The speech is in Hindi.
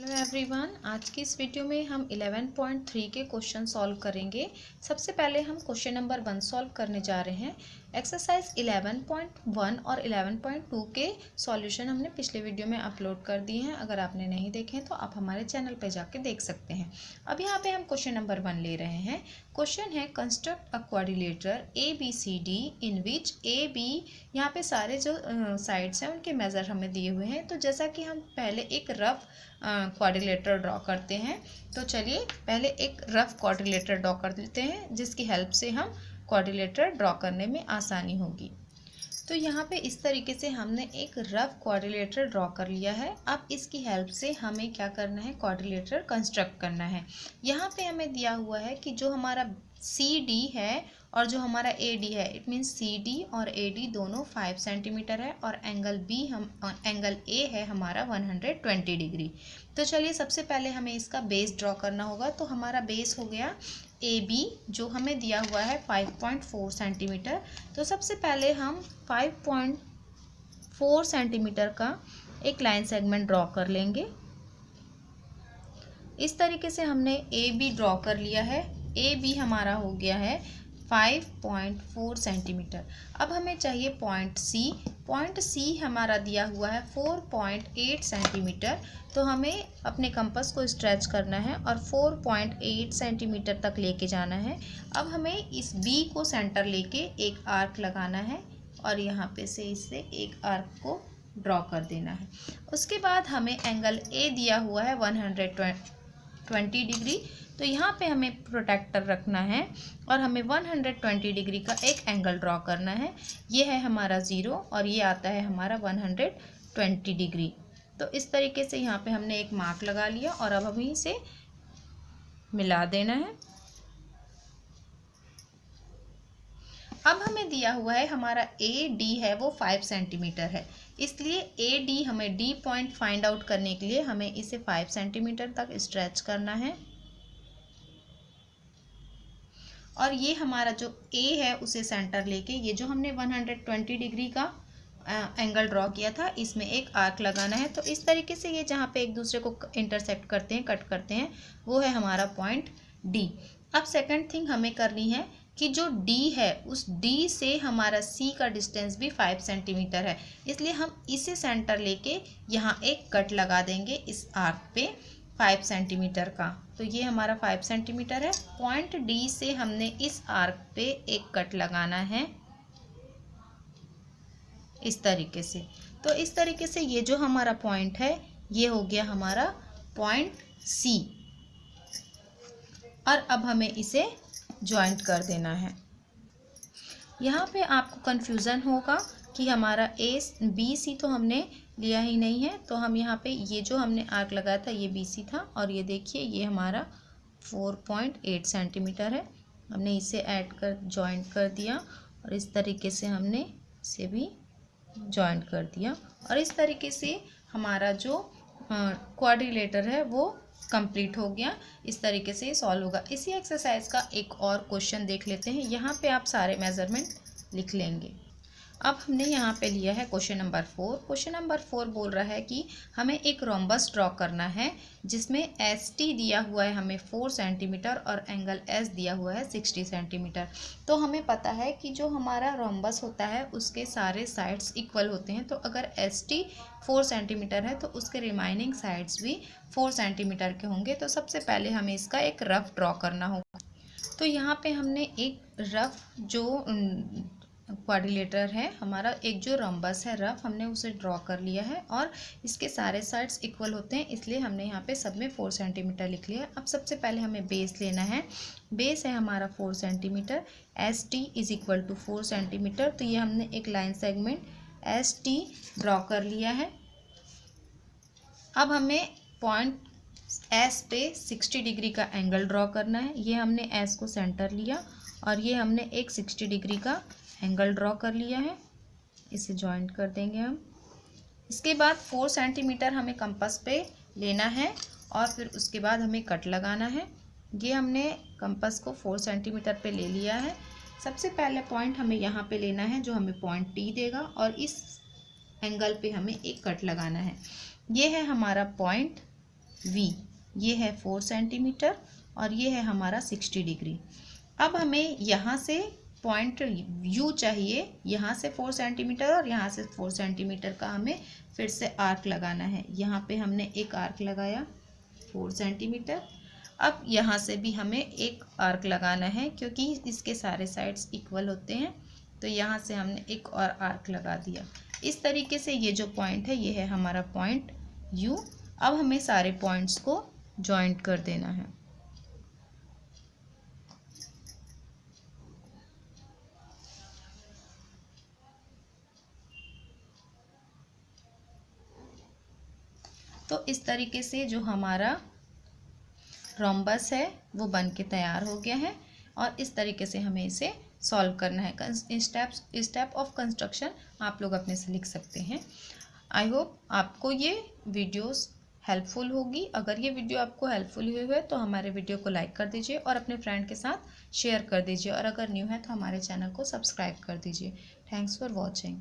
हेलो एवरीवन, आज की इस वीडियो में हम 11.3 के क्वेश्चन सॉल्व करेंगे। सबसे पहले हम क्वेश्चन नंबर 1 सॉल्व करने जा रहे हैं। एक्सरसाइज 11.1 और 11.2 के सॉल्यूशन हमने पिछले वीडियो में अपलोड कर दिए हैं। अगर आपने नहीं देखे तो आप हमारे चैनल पर जाके देख सकते हैं। अब यहाँ पे हम क्वेश्चन नंबर 1 ले रहे हैं। क्वेश्चन है construct a quadrilateral ABCD in which AB, यहाँ पे सारे जो साइड्स हैं उनके मेज़र हमें दिए हुए हैं। तो जैसा कि हम पहले एक रफ क्वाड्रिलेटर ड्रॉ करते हैं, तो चलिए पहले एक रफ क्वाड्रिलेटर ड्रॉ कर लेते हैं, जिसकी हेल्प से हम क्वाड्रिलेटर ड्रॉ करने में आसानी होगी। तो यहाँ पे इस तरीके से हमने एक रफ क्वाड्रिलेटर ड्रॉ कर लिया है। अब इसकी हेल्प से हमें क्या करना है, क्वाड्रिलेटर कंस्ट्रक्ट करना है। यहाँ पे हमें दिया हुआ है कि जो हमारा CD है और जो हमारा AD है, इट मीन्स CD और AD दोनों 5 सेंटीमीटर है और एंगल A है हमारा 120 डिग्री। तो चलिए सबसे पहले हमें इसका बेस ड्रॉ करना होगा। तो हमारा बेस हो गया AB, जो हमें दिया हुआ है 5.4 सेंटीमीटर। तो सबसे पहले हम 5.4 सेंटीमीटर का एक लाइन सेगमेंट ड्रॉ कर लेंगे। इस तरीके से हमने AB ड्रॉ कर लिया है। AB हमारा हो गया है 5.4 सेंटीमीटर। अब हमें चाहिए पॉइंट C। पॉइंट C हमारा दिया हुआ है 4.8 सेंटीमीटर। तो हमें अपने कंपास को स्ट्रेच करना है और 4.8 सेंटीमीटर तक लेके जाना है। अब हमें इस B को सेंटर लेके एक आर्क लगाना है और यहाँ पे से इससे एक आर्क को ड्रॉ कर देना है। उसके बाद हमें एंगल A दिया हुआ है 120 डिग्री। तो यहाँ पे हमें प्रोटेक्टर रखना है और हमें 120 डिग्री का एक एंगल ड्रॉ करना है। ये है हमारा 0 और ये आता है हमारा 120 डिग्री। तो इस तरीके से यहाँ पे हमने एक मार्क लगा लिया और अब हमें इसे मिला देना है। अब हमें दिया हुआ है हमारा AD है वो 5 सेंटीमीटर है, इसलिए AD हमें D पॉइंट फाइंड आउट करने के लिए हमें इसे 5 सेंटीमीटर तक स्ट्रेच करना है। और ये हमारा जो A है उसे सेंटर लेके ये जो हमने 120 डिग्री का एंगल ड्रॉ किया था, इसमें एक आर्क लगाना है। तो इस तरीके से ये जहाँ पे एक दूसरे को इंटरसेक्ट करते हैं, कट करते हैं, वो है हमारा पॉइंट D। अब सेकंड थिंग हमें करनी है कि जो D है उस D से हमारा C का डिस्टेंस भी 5 सेंटीमीटर है, इसलिए हम इसे सेंटर लेके यहाँ एक कट लगा देंगे इस आर्क पे 5 सेंटीमीटर का। तो ये हमारा 5 सेंटीमीटर है। पॉइंट D से हमने इस आर्क पे एक कट लगाना है इस तरीके से। तो इस तरीके से ये जो हमारा पॉइंट है ये हो गया हमारा पॉइंट C। और अब हमें इसे जॉइंट कर देना है। यहाँ पे आपको कन्फ्यूज़न होगा कि हमारा BC तो हमने लिया ही नहीं है। तो हम यहाँ पे ये जो हमने आर्क लगाया था ये BC था और ये देखिए ये हमारा 4.8 सेंटीमीटर है। हमने इसे ऐड कर जॉइंट कर दिया और इस तरीके से हमने इसे भी जॉइंट कर दिया और इस तरीके से हमारा जो क्वाड्रिलेटर है वो कंप्लीट हो गया। इस तरीके से सॉल्व होगा। इसी एक्सरसाइज का एक और क्वेश्चन देख लेते हैं। यहाँ पे आप सारे मेजरमेंट लिख लेंगे। अब हमने यहाँ पे लिया है क्वेश्चन नंबर 4। क्वेश्चन नंबर 4 बोल रहा है कि हमें एक रोम्बस ड्रॉ करना है जिसमें ST दिया हुआ है हमें 4 सेंटीमीटर और एंगल S दिया हुआ है 60 सेंटीमीटर। तो हमें पता है कि जो हमारा रोम्बस होता है उसके सारे साइड्स इक्वल होते हैं। तो अगर ST 4 सेंटीमीटर है तो उसके रिमाइनिंग साइड्स भी 4 सेंटीमीटर के होंगे। तो सबसे पहले हमें इसका एक रफ ड्रॉ करना होगा। तो यहाँ पे हमने एक रफ जो क्वाड्रिलेटर है हमारा, एक जो रोम्बस है रफ, हमने उसे ड्रॉ कर लिया है और इसके सारे साइड्स इक्वल होते हैं, इसलिए हमने यहाँ पे सब में 4 सेंटीमीटर लिख लिया। अब सबसे पहले हमें बेस लेना है। बेस है हमारा 4 centimetre. ST is equal to 4 centimetre. तो ये हमने एक लाइन सेगमेंट ST ड्रॉ कर लिया है। अब हमें पॉइंट S पे 60 डिग्री का एंगल ड्रॉ करना है। ये हमने S को सेंटर लिया और ये हमने एक 60 डिग्री का एंगल ड्रॉ कर लिया है। इसे जॉइंट कर देंगे हम। इसके बाद 4 सेंटीमीटर हमें कंपास पे लेना है और फिर उसके बाद हमें कट लगाना है। ये हमने कंपास को 4 सेंटीमीटर पे ले लिया है। सबसे पहले पॉइंट हमें यहाँ पे लेना है जो हमें पॉइंट T देगा और इस एंगल पे हमें एक कट लगाना है। ये है हमारा पॉइंट V, ये है 4 सेंटीमीटर और ये है हमारा 60 डिग्री। अब हमें यहाँ से पॉइंट U चाहिए, यहाँ से 4 सेंटीमीटर और यहाँ से 4 सेंटीमीटर का हमें फिर से आर्क लगाना है। यहाँ पे हमने एक आर्क लगाया 4 सेंटीमीटर। अब यहाँ से भी हमें एक आर्क लगाना है क्योंकि इसके सारे साइड्स इक्वल होते हैं, तो यहाँ से हमने एक और आर्क लगा दिया। इस तरीके से ये जो पॉइंट है ये है हमारा पॉइंट U। अब हमें सारे पॉइंट्स को जॉइंट कर देना है। तो इस तरीके से जो हमारा रोम्बस है वो बन के तैयार हो गया है और इस तरीके से हमें इसे सॉल्व करना है। स्टेप ऑफ कंस्ट्रक्शन आप लोग अपने से लिख सकते हैं। आई होप आपको ये वीडियोस हेल्पफुल होगी। अगर ये वीडियो आपको हेल्पफुल हुई है तो हमारे वीडियो को लाइक कर दीजिए और अपने फ्रेंड के साथ शेयर कर दीजिए और अगर न्यू है तो हमारे चैनल को सब्सक्राइब कर दीजिए। Thanks for watching.